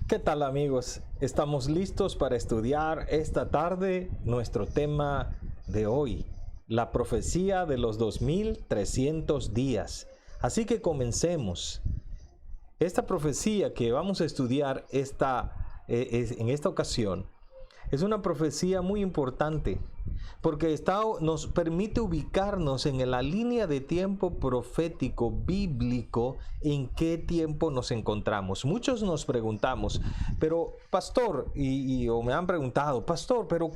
¿Qué tal, amigos? Estamos listos para estudiar esta tarde nuestro tema de hoy, la profecía de los 2300 días. Así que comencemos. Esta profecía que vamos a estudiar en esta ocasión es una profecía muy importante porque nos permite ubicarnos en la línea de tiempo profético bíblico en qué tiempo nos encontramos. Muchos nos preguntamos, pero pastor, o me han preguntado, pastor, pero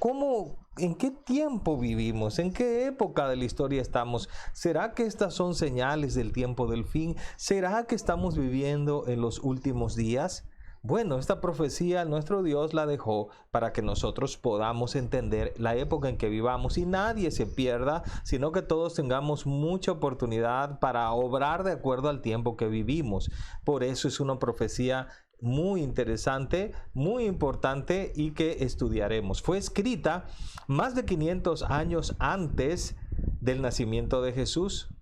¿en qué tiempo vivimos? ¿En qué época de la historia estamos? ¿Será que estas son señales del tiempo del fin? ¿Será que estamos viviendo en los últimos días? Bueno, esta profecía nuestro Dios la dejó para que nosotros podamos entender la época en que vivamos y nadie se pierda, sino que todos tengamos mucha oportunidad para obrar de acuerdo al tiempo que vivimos. Por eso es una profecía muy interesante, muy importante y que estudiaremos. Fue escrita más de 500 años antes del nacimiento de Jesús.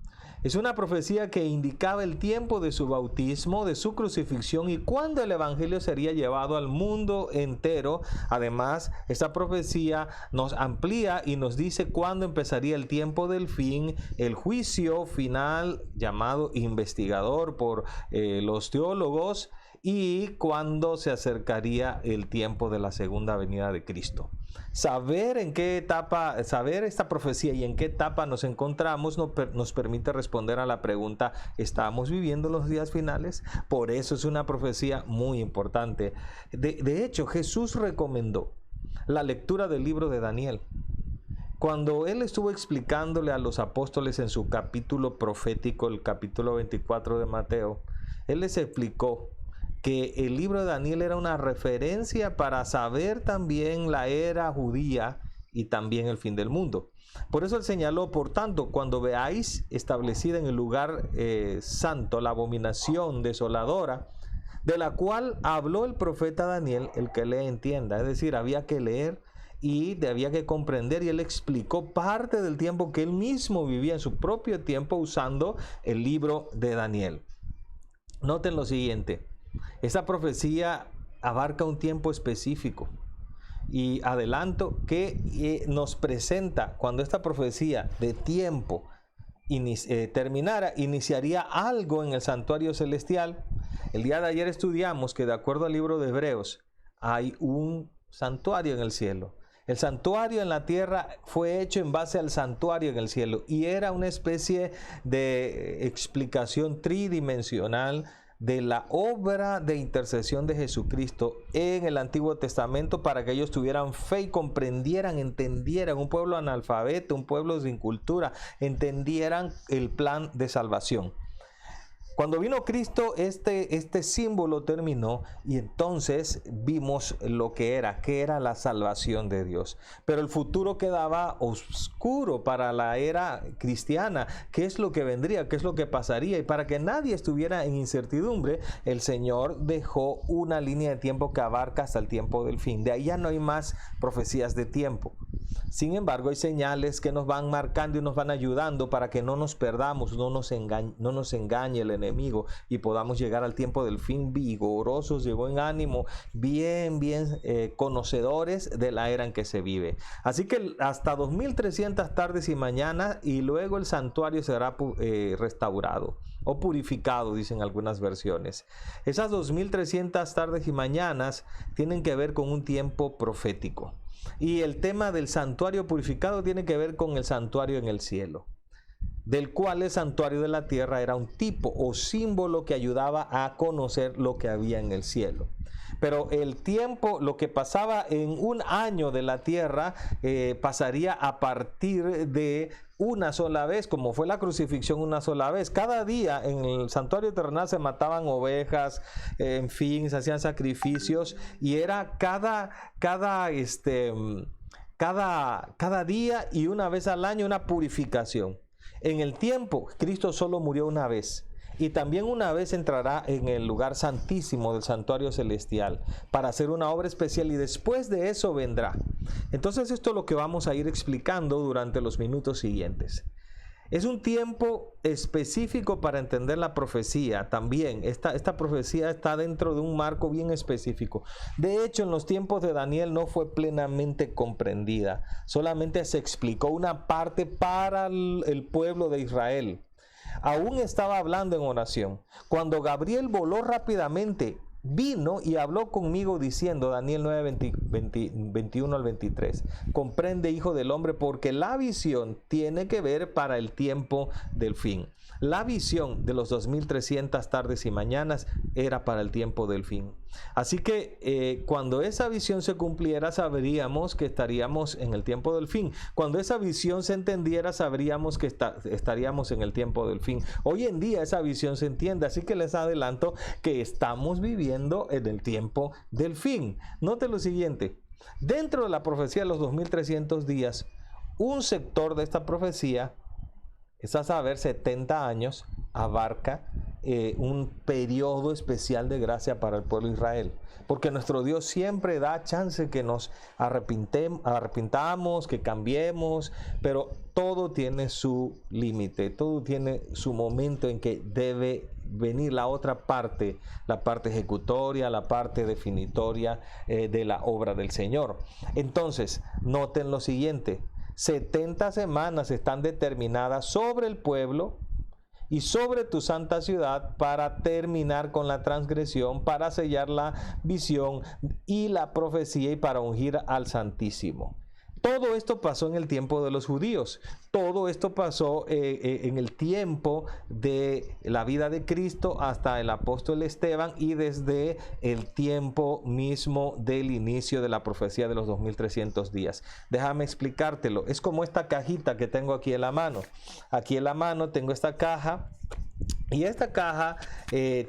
Es una profecía que indicaba el tiempo de su bautismo, de su crucifixión y cuándo el evangelio sería llevado al mundo entero. Además, esta profecía nos amplía y nos dice cuándo empezaría el tiempo del fin, el juicio final llamado investigador por los teólogos y cuándo se acercaría el tiempo de la segunda venida de Cristo. Saber esta profecía y en qué etapa nos encontramos nos permite responder a la pregunta: ¿estamos viviendo los días finales? Por eso es una profecía muy importante. De hecho, Jesús recomendó la lectura del libro de Daniel. Cuando él estuvo explicándole a los apóstoles en su capítulo profético, el capítulo 24 de Mateo, él les explicó que el libro de Daniel era una referencia para saber también la era judía y también el fin del mundo. Por eso él señaló: por tanto, cuando veáis establecida en el lugar santo la abominación desoladora, de la cual habló el profeta Daniel, el que lee entienda. Es decir, había que leer y había que comprender, y él explicó parte del tiempo que él mismo vivía en su propio tiempo usando el libro de Daniel. Noten lo siguiente: esta profecía abarca un tiempo específico y adelanto que nos presenta cuando esta profecía de tiempo terminara, iniciaría algo en el santuario celestial. El día de ayer estudiamos que de acuerdo al libro de Hebreos hay un santuario en el cielo. El santuario en la tierra fue hecho en base al santuario en el cielo y era una especie de explicación tridimensional de la obra de intercesión de Jesucristo en el Antiguo Testamento para que ellos tuvieran fe y comprendieran, entendieran, un pueblo analfabeto, un pueblo sin cultura, entendieran el plan de salvación. Cuando vino Cristo, este símbolo terminó y entonces vimos lo que era la salvación de Dios. Pero el futuro quedaba oscuro para la era cristiana. ¿Qué es lo que vendría? ¿Qué es lo que pasaría? Y para que nadie estuviera en incertidumbre, el Señor dejó una línea de tiempo que abarca hasta el tiempo del fin. De ahí ya no hay más profecías de tiempo. Sin embargo, hay señales que nos van marcando y nos van ayudando para que no nos perdamos, no nos engañe el enemigo y podamos llegar al tiempo del fin vigorosos, de buen ánimo, bien conocedores de la era en que se vive. Así que hasta 2300 tardes y mañanas, y luego el santuario será restaurado o purificado, dicen algunas versiones. Esas 2300 tardes y mañanas tienen que ver con un tiempo profético. Y el tema del santuario purificado tiene que ver con el santuario en el cielo, del cual el santuario de la tierra era un tipo o símbolo que ayudaba a conocer lo que había en el cielo. Pero el tiempo, lo que pasaba en un año de la tierra, pasaría a partir de una sola vez, como fue la crucifixión una sola vez. Cada día en el santuario terrenal se mataban ovejas, en fin, se hacían sacrificios y era cada día y una vez al año una purificación. En el tiempo, Cristo solo murió una vez. Y también una vez entrará en el lugar santísimo del santuario celestial para hacer una obra especial y después de eso vendrá. Entonces esto es lo que vamos a ir explicando durante los minutos siguientes. Es un tiempo específico para entender la profecía también. Esta profecía está dentro de un marco bien específico. De hecho, en los tiempos de Daniel no fue plenamente comprendida. Solamente se explicó una parte para el pueblo de Israel. Aún estaba hablando en oración. Cuando Gabriel voló rápidamente, vino y habló conmigo diciendo, Daniel 9, 21 al 23, comprende, hijo del hombre, porque la visión tiene que ver para el tiempo del fin. La visión de los 2300 tardes y mañanas era para el tiempo del fin. Así que cuando esa visión se cumpliera, sabríamos que estaríamos en el tiempo del fin. Cuando esa visión se entendiera, sabríamos que estaríamos en el tiempo del fin. Hoy en día esa visión se entiende, así que les adelanto que estamos viviendo en el tiempo del fin. Note lo siguiente, dentro de la profecía de los 2300 días, un sector de esta profecía, es a saber 70 años, abarca un periodo especial de gracia para el pueblo de Israel, porque nuestro Dios siempre da chance que nos arrepintamos, que cambiemos, pero todo tiene su límite, todo tiene su momento en que debe venir la otra parte, la parte ejecutoria, la parte definitoria de la obra del Señor. Entonces, noten lo siguiente, 70 semanas están determinadas sobre el pueblo y sobre tu santa ciudad para terminar con la transgresión, para sellar la visión y la profecía y para ungir al Santísimo. Todo esto pasó en el tiempo de los judíos. Todo esto pasó en el tiempo de la vida de Cristo hasta el apóstol Esteban y desde el tiempo mismo del inicio de la profecía de los 2300 días. Déjame explicártelo. Es como esta cajita que tengo aquí en la mano. Aquí en la mano tengo esta caja y esta caja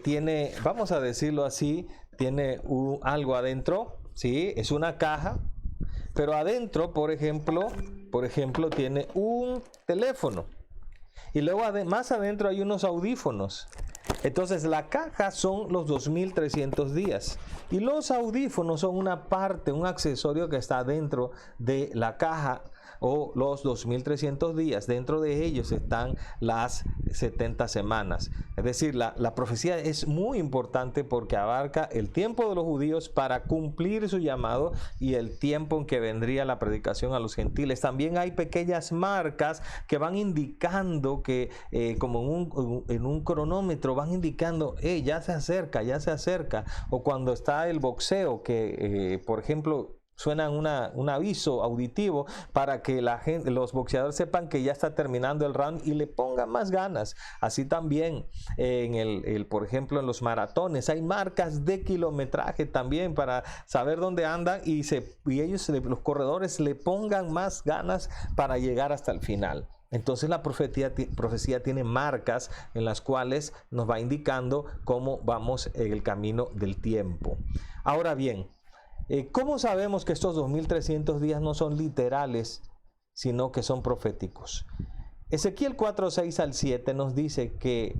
tiene, vamos a decirlo así, tiene algo adentro. ¿Sí? Es una caja. Pero adentro, por ejemplo, tiene un teléfono. Y luego más adentro hay unos audífonos. Entonces la caja son los 2300 días. Y los audífonos son una parte, un accesorio que está dentro de la caja o los 2300 días. Dentro de ellos están las 70 semanas. Es decir, la profecía es muy importante porque abarca el tiempo de los judíos para cumplir su llamado y el tiempo en que vendría la predicación a los gentiles. También hay pequeñas marcas que van indicando que, como en un cronómetro, van indicando, ya se acerca. O cuando está el boxeo, que por ejemplo, suenan un aviso auditivo para que los boxeadores sepan que ya está terminando el round y le pongan más ganas. Así también por ejemplo, en los maratones hay marcas de kilometraje también para saber dónde andan y ellos, los corredores, le pongan más ganas para llegar hasta el final. Entonces la profecía tiene marcas en las cuales nos va indicando cómo vamos en el camino del tiempo. Ahora bien, ¿cómo sabemos que estos 2300 días no son literales, sino que son proféticos? Ezequiel 4, 6 al 7 nos dice que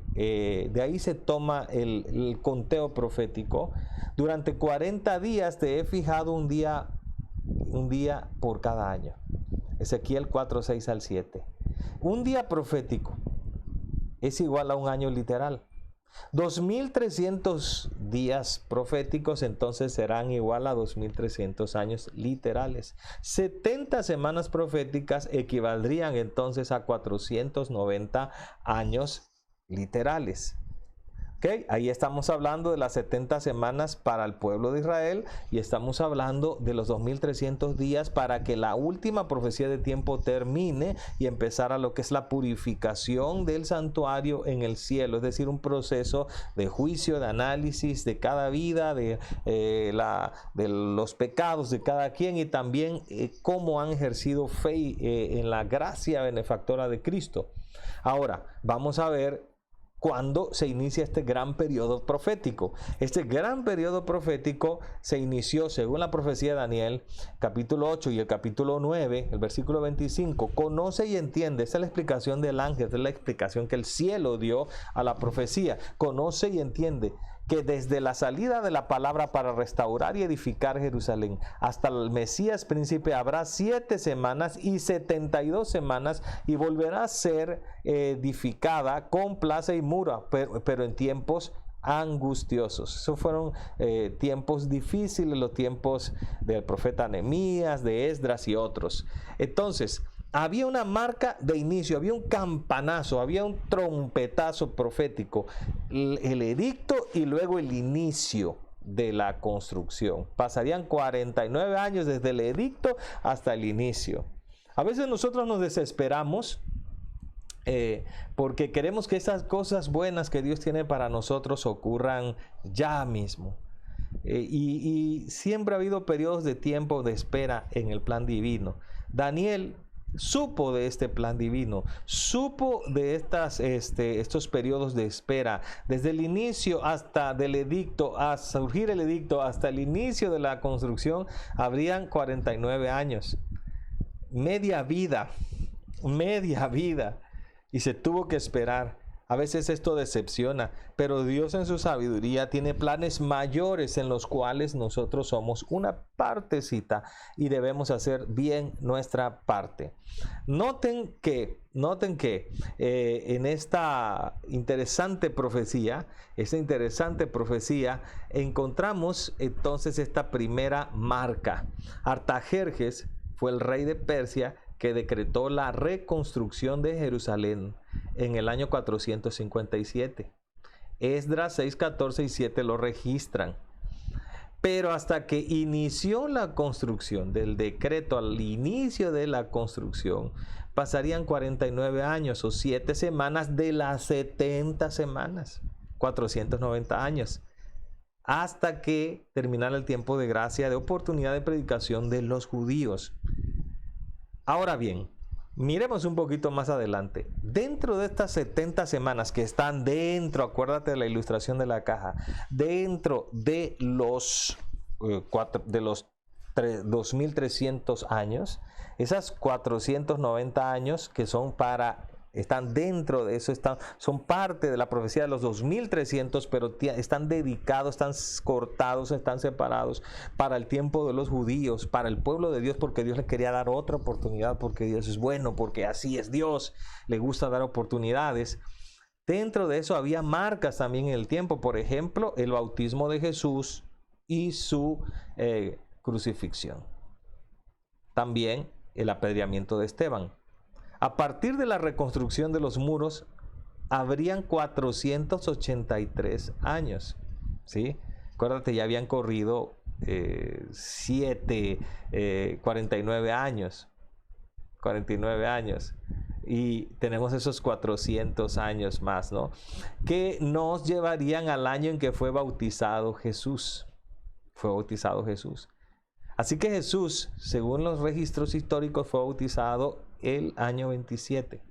de ahí se toma el conteo profético. Durante 40 días te he fijado un día por cada año. Ezequiel 4, 6 al 7. Un día profético es igual a un año literal. 2300 días proféticos entonces serán igual a 2300 años literales. 70 semanas proféticas equivaldrían entonces a 490 años literales. Okay, ahí estamos hablando de las 70 semanas para el pueblo de Israel y estamos hablando de los 2300 días para que la última profecía de tiempo termine y empezar a lo que es la purificación del santuario en el cielo, es decir, un proceso de juicio, de análisis de cada vida, de los pecados de cada quien y también cómo han ejercido fe en la gracia benefactora de Cristo. Ahora, vamos a ver cuando se inicia este gran periodo profético. Este gran periodo profético se inició, según la profecía de Daniel, capítulo 8 y el capítulo 9, el versículo 25. Conoce y entiende. Esa es la explicación del ángel, esa es la explicación que el cielo dio a la profecía. Conoce y entiende que desde la salida de la palabra para restaurar y edificar Jerusalén hasta el Mesías príncipe habrá 7 semanas y 72 semanas, y volverá a ser edificada con plaza y muro, pero en tiempos angustiosos. Esos fueron tiempos difíciles, los tiempos del profeta Nehemías, de Esdras y otros. Entonces, había una marca de inicio, había un campanazo, había un trompetazo profético, el edicto y luego el inicio de la construcción. Pasarían 49 años desde el edicto hasta el inicio. A veces nosotros nos desesperamos porque queremos que esas cosas buenas que Dios tiene para nosotros ocurran ya mismo. Y siempre ha habido periodos de tiempo de espera en el plan divino. Daniel supo de este plan divino, supo de estos periodos de espera, desde el inicio hasta del edicto, a surgir el edicto, hasta el inicio de la construcción, habrían 49 años, media vida, y se tuvo que esperar. A veces esto decepciona, pero Dios en su sabiduría tiene planes mayores en los cuales nosotros somos una partecita y debemos hacer bien nuestra parte. Noten que en esta interesante profecía, encontramos entonces esta primera marca. Artajerjes fue el rey de Persia que decretó la reconstrucción de Jerusalén en el año 457. Esdras 6, 14 y 7 lo registran. Pero hasta que inició la construcción, del decreto al inicio de la construcción, pasarían 49 años o 7 semanas de las 70 semanas, 490 años, hasta que terminara el tiempo de gracia, de oportunidad de predicación de los judíos. Ahora bien, miremos un poquito más adelante. Dentro de estas 70 semanas que están dentro, acuérdate de la ilustración de la caja, dentro de los 2.300 años, esas 490 años que están dentro de eso, son parte de la profecía de los 2.300, pero están dedicados, están cortados, están separados para el tiempo de los judíos, para el pueblo de Dios, porque Dios le quería dar otra oportunidad, porque Dios es bueno, porque así es Dios, le gusta dar oportunidades. Dentro de eso había marcas también en el tiempo, por ejemplo, el bautismo de Jesús y su crucifixión. También el apedreamiento de Esteban. A partir de la reconstrucción de los muros, habrían 483 años, ¿sí? Acuérdate, ya habían corrido 49 años. Y tenemos esos 400 años más, ¿no? Que nos llevarían al año en que fue bautizado Jesús. Así que Jesús, según los registros históricos, fue bautizado el año 27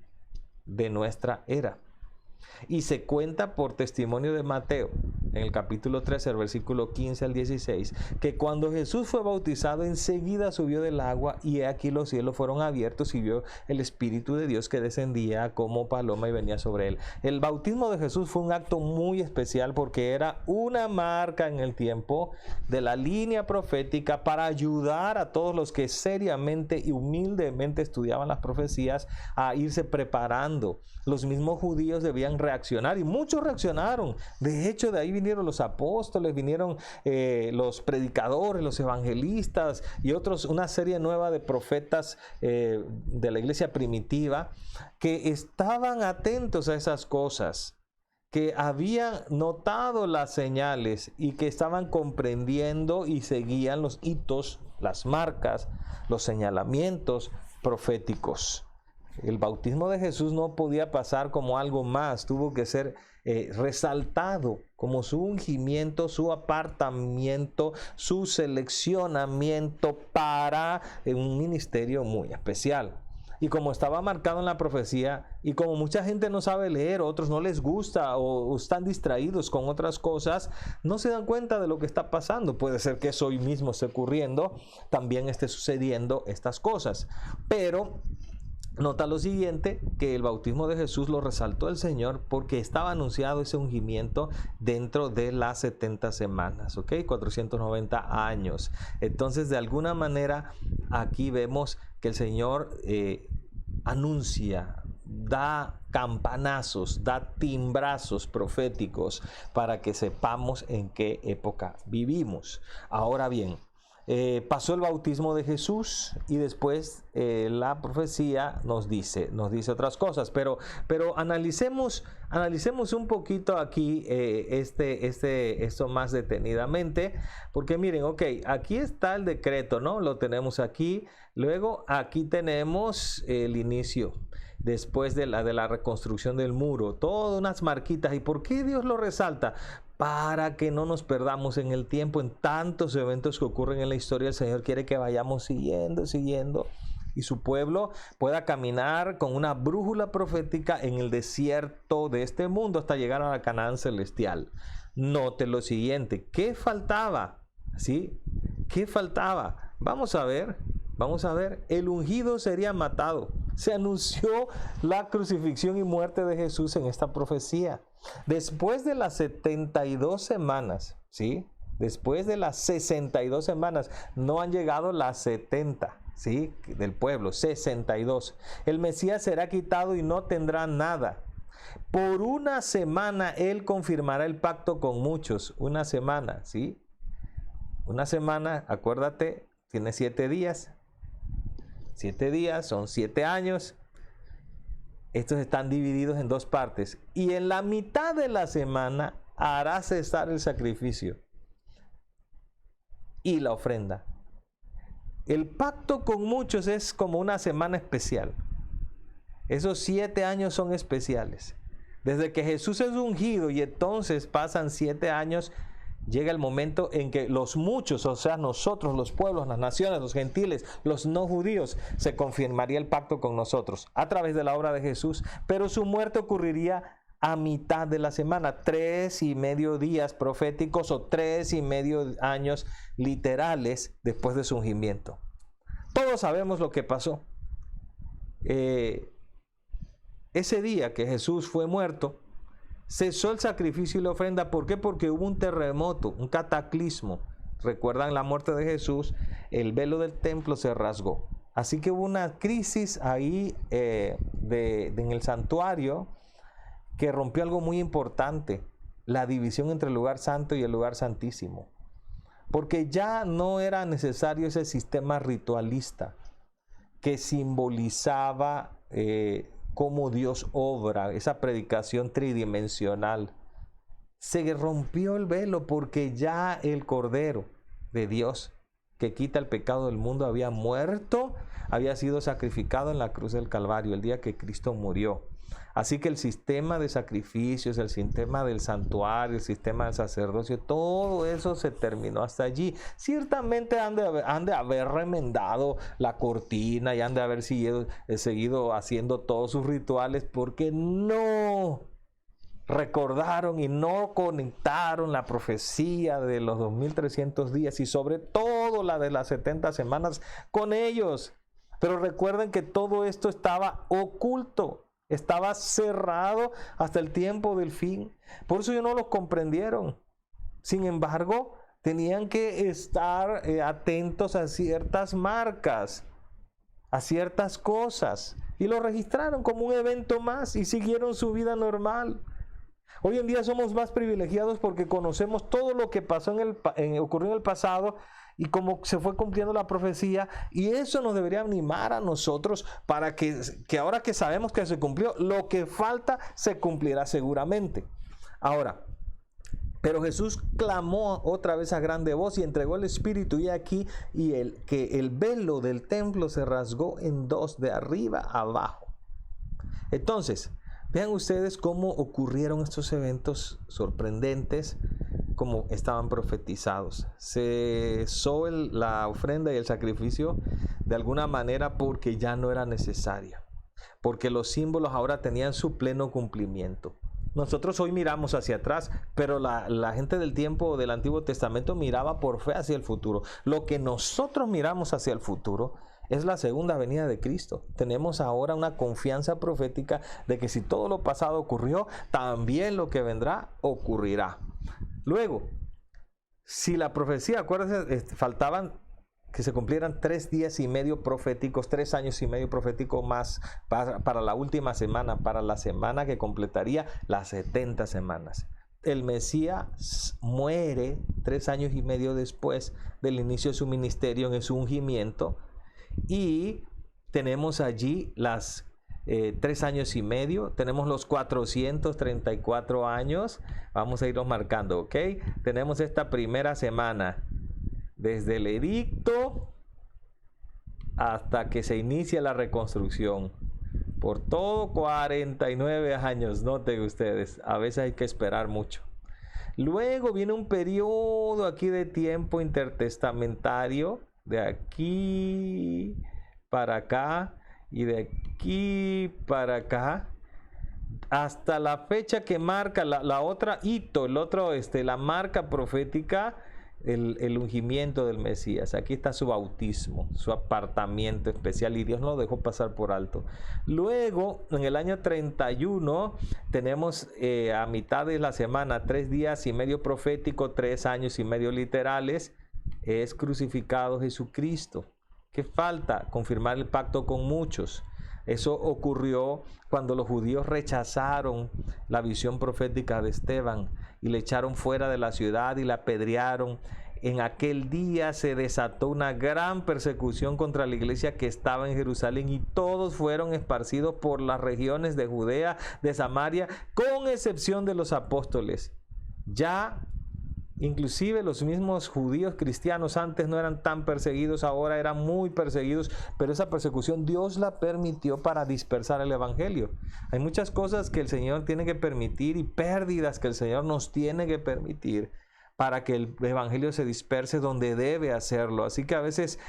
de nuestra era. Y se cuenta por testimonio de Mateo, en el capítulo 13, el versículo 15 al 16, que cuando Jesús fue bautizado, enseguida subió del agua, y he aquí los cielos fueron abiertos, y vio el Espíritu de Dios que descendía como paloma y venía sobre él. El bautismo de Jesús fue un acto muy especial porque era una marca en el tiempo de la línea profética para ayudar a todos los que seriamente y humildemente estudiaban las profecías a irse preparando. Los mismos judíos debían reaccionar, y muchos reaccionaron. De hecho, de ahí vinieron los apóstoles, vinieron los predicadores, los evangelistas y otros, una serie nueva de profetas de la iglesia primitiva, que estaban atentos a esas cosas, que habían notado las señales y que estaban comprendiendo y seguían los hitos, las marcas, los señalamientos proféticos. El bautismo de Jesús no podía pasar como algo más, tuvo que ser resaltado como su ungimiento, su apartamiento, su seleccionamiento para un ministerio muy especial. Y como estaba marcado en la profecía, y como mucha gente no sabe leer, otros no les gusta o están distraídos con otras cosas, no se dan cuenta de lo que está pasando. Puede ser que eso hoy mismo esté ocurriendo, también esté sucediendo estas cosas. Pero Nota lo siguiente, que el bautismo de Jesús lo resaltó el Señor porque estaba anunciado ese ungimiento dentro de las 70 semanas, ¿ok? 490 años. Entonces, de alguna manera, aquí vemos que el Señor anuncia, da campanazos, da timbrazos proféticos para que sepamos en qué época vivimos. Ahora bien, pasó el bautismo de Jesús y después la profecía nos dice otras cosas, pero analicemos un poquito aquí esto más detenidamente, porque miren, ok, aquí está el decreto, ¿no? Lo tenemos aquí, luego aquí tenemos el inicio. Después de la reconstrucción del muro, todas unas marquitas. ¿Y por qué Dios lo resalta? Para que no nos perdamos en el tiempo, en tantos eventos que ocurren en la historia. El Señor quiere que vayamos siguiendo, y su pueblo pueda caminar con una brújula profética en el desierto de este mundo hasta llegar a la Canaán celestial. Note lo siguiente, ¿qué faltaba? ¿Sí? ¿Qué faltaba? Vamos a ver, el ungido sería matado. Se anunció la crucifixión y muerte de Jesús en esta profecía. Después de las 72 semanas, ¿sí? Después de las 62 semanas, no han llegado las 70, ¿sí? Del pueblo, 62. El Mesías será quitado y no tendrá nada. Por una semana Él confirmará el pacto con muchos. Una semana, ¿sí? Una semana, acuérdate, tiene 7 días. 7 días son 7 años. Estos están divididos en 2 partes. Y en la mitad de la semana hará cesar el sacrificio y la ofrenda. El pacto con muchos es como una semana especial. Esos 7 años son especiales. Desde que Jesús es ungido y entonces pasan 7 años, llega el momento en que los muchos, o sea, nosotros, los pueblos, las naciones, los gentiles, los no judíos, se confirmaría el pacto con nosotros a través de la obra de Jesús, pero su muerte ocurriría a mitad de la semana, 3,5 días proféticos o 3,5 años literales después de su ungimiento. Todos sabemos lo que pasó. Ese día que Jesús fue muerto, cesó el sacrificio y la ofrenda. ¿Por qué? Porque hubo un terremoto, un cataclismo. Recuerdan la muerte de Jesús, el velo del templo se rasgó. Así que hubo una crisis ahí en el santuario que rompió algo muy importante, la división entre el lugar santo y el lugar santísimo. Porque ya no era necesario ese sistema ritualista que simbolizaba cómo Dios obra, esa predicación tridimensional. Se rompió el velo porque ya el Cordero de Dios que quita el pecado del mundo había muerto, había sido sacrificado en la cruz del Calvario el día que Cristo murió. Así que el sistema de sacrificios, el sistema del santuario, el sistema del sacerdocio, todo eso se terminó hasta allí. Ciertamente han de haber remendado la cortina y han de haber seguido haciendo todos sus rituales, porque no recordaron y no conectaron la profecía de los 2300 días y sobre todo la de las 70 semanas con ellos. Pero recuerden que todo esto estaba oculto. Estaba cerrado hasta el tiempo del fin. Por eso ellos no lo comprendieron. Sin embargo, tenían que estar atentos a ciertas marcas, a ciertas cosas. Y lo registraron como un evento más y siguieron su vida normal. Hoy en día somos más privilegiados porque conocemos todo lo que pasó ocurrió en el pasado y cómo se fue cumpliendo la profecía, y eso nos debería animar a nosotros para que ahora que sabemos que se cumplió, lo que falta se cumplirá seguramente. Ahora, pero Jesús clamó otra vez a grande voz y entregó el Espíritu, y aquí que el velo del templo se rasgó en 2, de arriba a abajo. Entonces, vean ustedes cómo ocurrieron estos eventos sorprendentes, como estaban profetizados. Se cesó la ofrenda y el sacrificio de alguna manera porque ya no era necesaria, porque los símbolos ahora tenían su pleno cumplimiento. Nosotros hoy miramos hacia atrás, pero la gente del tiempo del Antiguo Testamento miraba por fe hacia el futuro. Lo que nosotros miramos hacia el futuro es la segunda venida de Cristo. Tenemos ahora una confianza profética de que si todo lo pasado ocurrió, también lo que vendrá ocurrirá. Luego, si la profecía, acuérdense, faltaban que se cumplieran 3 días y medio proféticos, 3 años y medio proféticos más para la última semana, para la semana que completaría las 70 semanas. El Mesías muere 3 años y medio después del inicio de su ministerio en su ungimiento, y tenemos allí las 3 años y medio, tenemos los 434 años, vamos a irlos marcando, ¿ok? Tenemos esta primera semana, desde el edicto hasta que se inicia la reconstrucción. Por todo 49 años, noten ustedes, a veces hay que esperar mucho. Luego viene un periodo aquí de tiempo intertestamentario, de aquí para acá y de aquí para acá, hasta la fecha que marca la otra hito, el otro, la marca profética, el ungimiento del Mesías. Aquí está su bautismo, su apartamiento especial, y Dios no lo dejó pasar por alto. Luego, en el año 31, tenemos a mitad de la semana, 3 días y medio profético, 3 años y medio literales. Es crucificado Jesucristo. ¿Qué falta? Confirmar el pacto con muchos. Eso ocurrió cuando los judíos rechazaron la visión profética de Esteban y le echaron fuera de la ciudad y la apedrearon. En aquel día se desató una gran persecución contra la iglesia que estaba en Jerusalén, y todos fueron esparcidos por las regiones de Judea, de Samaria, con excepción de los apóstoles. Ya inclusive los mismos judíos cristianos antes no eran tan perseguidos, ahora eran muy perseguidos, pero esa persecución Dios la permitió para dispersar el evangelio. Hay muchas cosas que el Señor tiene que permitir, y pérdidas que el Señor nos tiene que permitir, para que el evangelio se disperse donde debe hacerlo. Así que a veces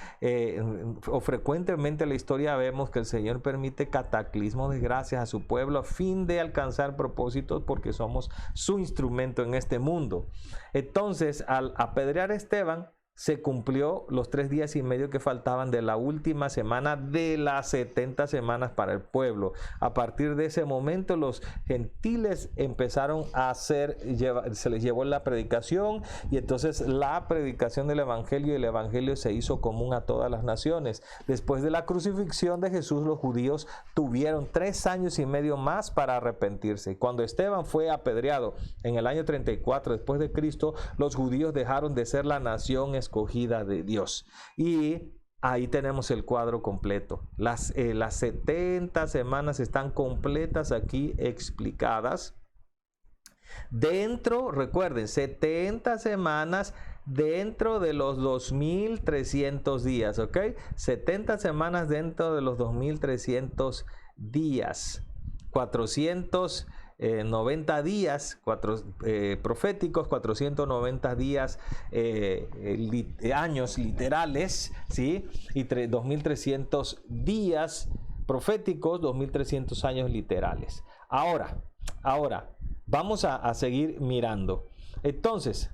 o frecuentemente en la historia vemos que el Señor permite cataclismos de gracias a su pueblo a fin de alcanzar propósitos, porque somos su instrumento en este mundo. Entonces, al apedrear a Esteban, se cumplió los 3 días y medio que faltaban de la última semana de las 70 semanas para el pueblo. A partir de ese momento, los gentiles empezaron a se les llevó la predicación, y entonces la predicación del evangelio y el evangelio se hizo común a todas las naciones. Después de la crucifixión de Jesús, los judíos tuvieron 3 años y medio más para arrepentirse. Cuando Esteban fue apedreado en el año 34 después de Cristo, los judíos dejaron de ser la nación escogida de Dios. Y ahí tenemos el cuadro completo. Las 70 semanas están completas aquí explicadas. Dentro, recuerden, 70 semanas dentro de los 2300 días, ¿ok? 70 semanas dentro de los 2300 días. 490 días proféticos, 490 días años literales, ¿sí? Y 2300 días proféticos, 2300 años literales. Ahora vamos a seguir mirando. Entonces,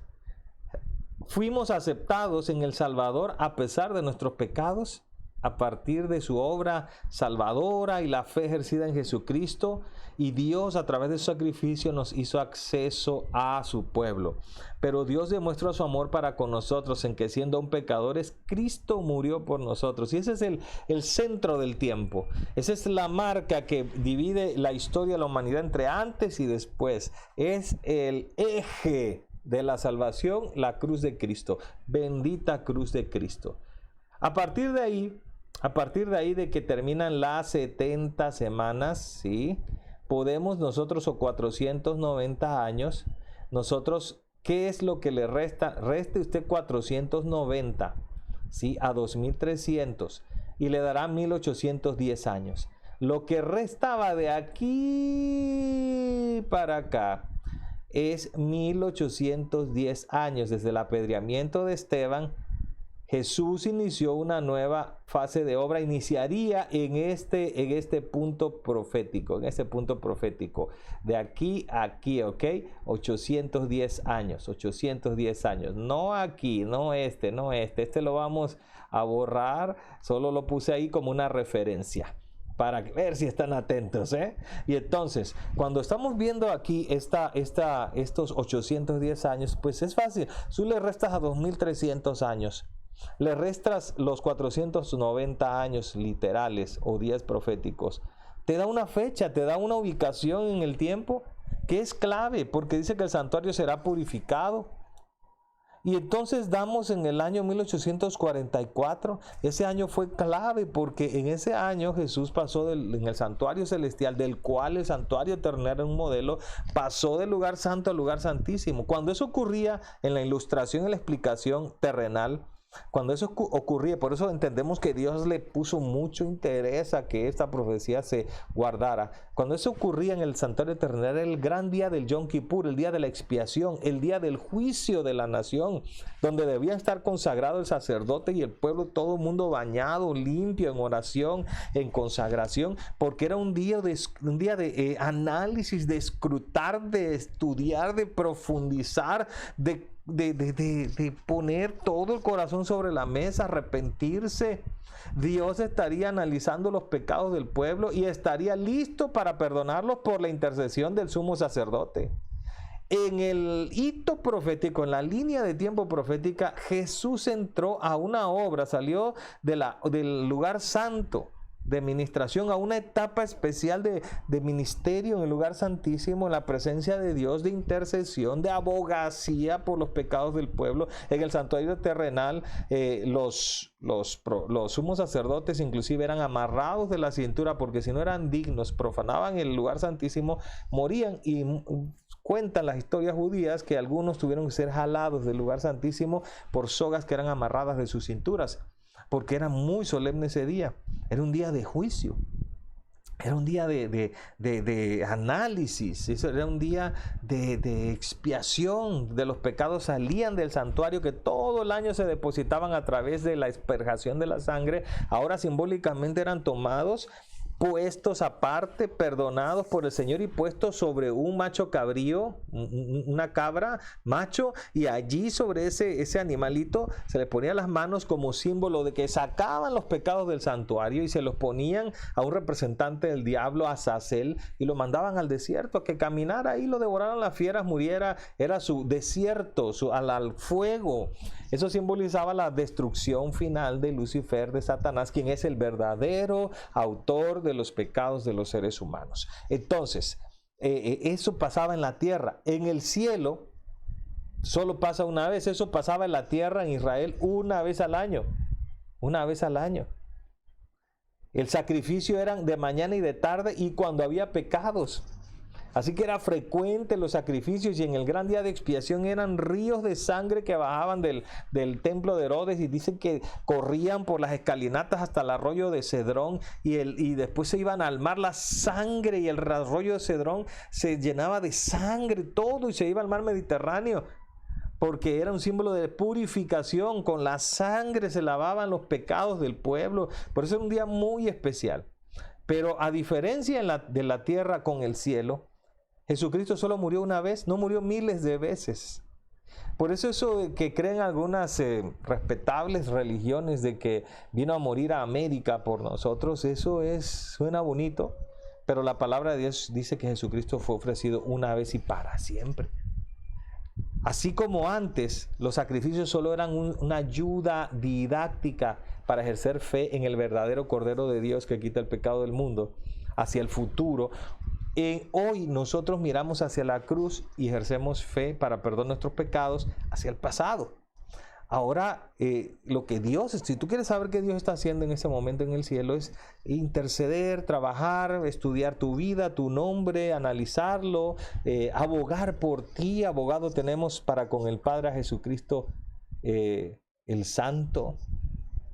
fuimos aceptados en el Salvador a pesar de nuestros pecados, a partir de su obra salvadora y la fe ejercida en Jesucristo, y Dios a través de su sacrificio nos hizo acceso a su pueblo. Pero Dios demuestra su amor para con nosotros en que, siendo aún pecadores, Cristo murió por nosotros. Y ese es el centro del tiempo. Esa es la marca que divide la historia de la humanidad entre antes y después. Es el eje de la salvación, la cruz de Cristo. Bendita cruz de Cristo. A partir de ahí de que terminan las 70 semanas, ¿sí? Podemos nosotros, o 490 años, nosotros, ¿qué es lo que le resta? Reste usted 490, ¿sí? A 2300, y le dará 1810 años. Lo que restaba de aquí para acá es 1810 años, desde el apedreamiento de Esteban Jesús inició una nueva fase de obra, iniciaría en este punto profético, de aquí a aquí, ¿ok? 810 años, no aquí, no este lo vamos a borrar, solo lo puse ahí como una referencia, para ver si están atentos, ¿eh? Y entonces, cuando estamos viendo aquí estos 810 años, pues es fácil. Tú le restas a 2300 años, le restas los 490 años literales o días proféticos, te da una fecha, te da una ubicación en el tiempo que es clave, porque dice que el santuario será purificado. Y entonces damos en el año 1844. Ese año fue clave porque en ese año Jesús pasó en el santuario celestial, del cual el santuario eterno era un modelo, pasó del lugar santo al lugar santísimo. Cuando eso ocurría en la ilustración y la explicación terrenal, cuando eso ocurría, por eso entendemos que Dios le puso mucho interés a que esta profecía se guardara. Cuando eso ocurría en el santuario terrenal, era el gran día del Yom Kippur, el día de la expiación, el día del juicio de la nación, donde debían estar consagrados el sacerdote y el pueblo, todo el mundo bañado, limpio, en oración, en consagración, porque era un día de análisis, de escrutar, de estudiar, de profundizar, de poner todo el corazón sobre la mesa, arrepentirse. Dios estaría analizando los pecados del pueblo y estaría listo para perdonarlos por la intercesión del sumo sacerdote. En el hito profético, en la línea de tiempo profética, Jesús entró a una obra, salió del lugar santo de ministración a una etapa especial de ministerio en el lugar santísimo, en la presencia de Dios, de intercesión, de abogacía por los pecados del pueblo. En el santuario terrenal, los sumos sacerdotes inclusive eran amarrados de la cintura, porque si no eran dignos, profanaban el lugar santísimo, morían. Y cuentan las historias judías que algunos tuvieron que ser jalados del lugar santísimo por sogas que eran amarradas de sus cinturas, porque era muy solemne ese día. Era un día de juicio, era un día de análisis, era un día de expiación de los pecados. Salían del santuario que todo el año se depositaban a través de la asperjación de la sangre. Ahora simbólicamente eran tomados, puestos aparte, perdonados por el Señor y puestos sobre un macho cabrío, una cabra macho, y allí sobre ese animalito se le ponían las manos como símbolo de que sacaban los pecados del santuario, y se los ponían a un representante del diablo, a Azazel, y lo mandaban al desierto a que caminara ahí, lo devoraran las fieras, muriera. Era su desierto, al fuego. Eso simbolizaba la destrucción final de Lucifer, de Satanás, quien es el verdadero autor de los pecados de los seres humanos. Entonces, eso pasaba en la tierra. En el cielo solo pasa una vez. Eso pasaba en la tierra, en Israel, una vez al año. Una vez al año. El sacrificio eran de mañana y de tarde, y cuando había pecados. Así que era frecuente los sacrificios, y en el gran día de expiación eran ríos de sangre que bajaban del templo de Herodes, y dicen que corrían por las escalinatas hasta el arroyo de Cedrón, y después se iban al mar. La sangre y el arroyo de Cedrón se llenaba de sangre todo, y se iba al mar Mediterráneo, porque era un símbolo de purificación. Con la sangre se lavaban los pecados del pueblo. Por eso era un día muy especial. Pero a diferencia de la tierra con el cielo, Jesucristo solo murió una vez, no murió miles de veces. Por eso que creen algunas respetables religiones de que vino a morir a América por nosotros, eso suena bonito, pero la palabra de Dios dice que Jesucristo fue ofrecido una vez y para siempre. Así como antes, los sacrificios solo eran una ayuda didáctica para ejercer fe en el verdadero Cordero de Dios que quita el pecado del mundo hacia el futuro. Hoy nosotros miramos hacia la cruz y ejercemos fe para perdón nuestros pecados hacia el pasado. Ahora, lo que Dios, si tú quieres saber qué Dios está haciendo en ese momento en el cielo, es interceder, trabajar, estudiar tu vida, tu nombre, analizarlo, abogar por ti. Abogado tenemos para con el Padre a Jesucristo, el Santo.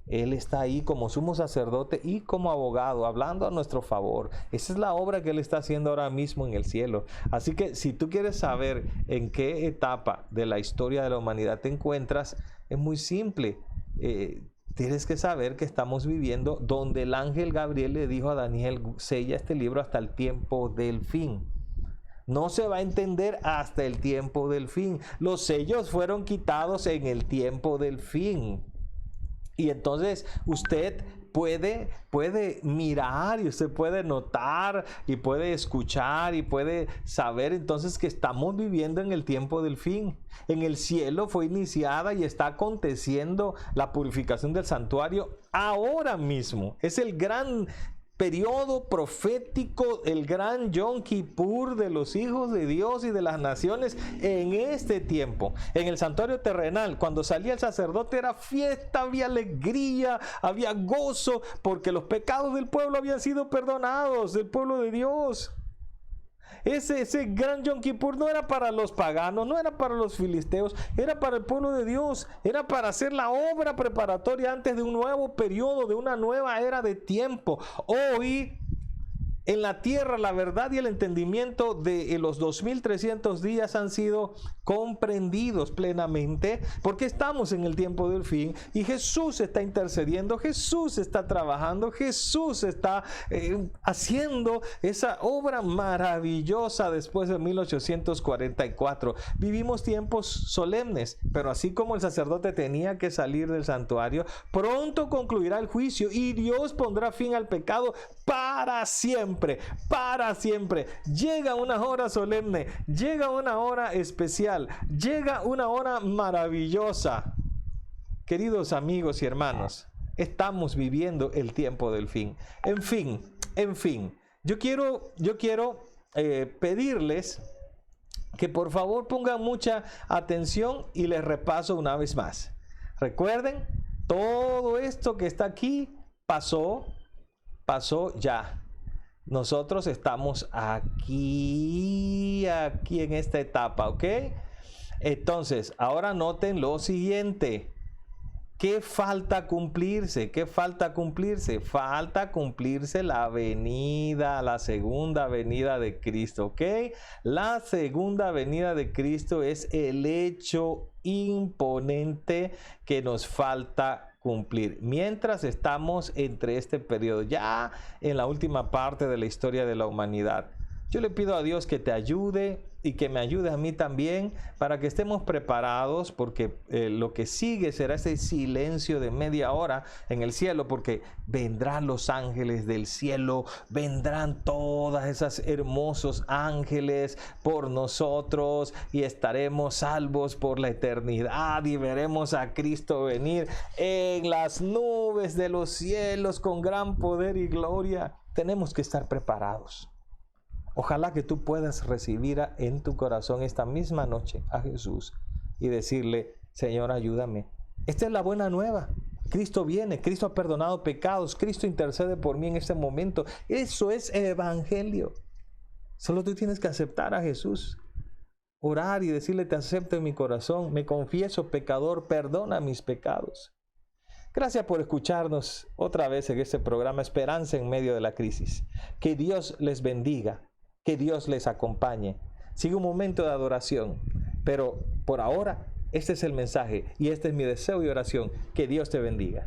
Él está ahí como sumo sacerdote y como abogado, hablando a nuestro favor. Esa es la obra que Él está haciendo ahora mismo en el cielo. Así que si tú quieres saber en qué etapa de la historia de la humanidad te encuentras, es muy simple. tienes que saber que estamos viviendo donde el ángel Gabriel le dijo a Daniel: sella este libro hasta el tiempo del fin. No se va a entender hasta el tiempo del fin. Los sellos fueron quitados en el tiempo del fin. Y entonces usted puede mirar, y usted puede notar, y puede escuchar, y puede saber entonces que estamos viviendo en el tiempo del fin. En el cielo fue iniciada y está aconteciendo la purificación del santuario ahora mismo. Es el gran periodo profético, el gran Yom Kippur de los hijos de Dios y de las naciones en este tiempo. En el santuario terrenal, cuando salía el sacerdote, era fiesta, había alegría, había gozo, porque los pecados del pueblo habían sido perdonados, del pueblo de Dios. Ese gran Yom Kippur no era para los paganos, no era para los filisteos, era para el pueblo de Dios, era para hacer la obra preparatoria antes de un nuevo periodo, de una nueva era de tiempo. Hoy, en la tierra, la verdad y el entendimiento de los 2300 días han sido comprendidos plenamente, porque estamos en el tiempo del fin y Jesús está intercediendo, Jesús está trabajando, Jesús está haciendo esa obra maravillosa después de 1844. Vivimos tiempos solemnes, pero así como el sacerdote tenía que salir del santuario, pronto concluirá el juicio y Dios pondrá fin al pecado para siempre, para siempre. Llega una hora solemne, llega una hora especial, llega una hora maravillosa. Queridos amigos y hermanos, estamos viviendo el tiempo del fin. En fin, yo quiero pedirles que por favor pongan mucha atención y les repaso una vez más. Recuerden, todo esto que está aquí pasó ya. Nosotros estamos aquí en esta etapa, ¿ok? Entonces, ahora noten lo siguiente. ¿Qué falta cumplirse? ¿Qué falta cumplirse? Falta cumplirse la segunda venida de Cristo, ¿ok? La segunda venida de Cristo es el hecho imponente que nos falta cumplir mientras estamos entre este periodo, ya en la última parte de la historia de la humanidad. Yo le pido a Dios que te ayude y que me ayude a mí también para que estemos preparados, porque lo que sigue será ese silencio de media hora en el cielo, porque vendrán los ángeles del cielo, vendrán todas esas hermosos ángeles por nosotros y estaremos salvos por la eternidad y veremos a Cristo venir en las nubes de los cielos con gran poder y gloria. Tenemos que estar preparados. Ojalá que tú puedas recibir en tu corazón esta misma noche a Jesús y decirle: Señor, ayúdame. Esta es la buena nueva. Cristo viene, Cristo ha perdonado pecados, Cristo intercede por mí en este momento. Eso es evangelio. Solo tú tienes que aceptar a Jesús, orar y decirle: te acepto en mi corazón, me confieso pecador, perdona mis pecados. Gracias por escucharnos otra vez en este programa Esperanza en medio de la crisis. Que Dios les bendiga. Que Dios les acompañe. Sigue un momento de adoración, pero por ahora este es el mensaje y este es mi deseo y oración. Que Dios te bendiga.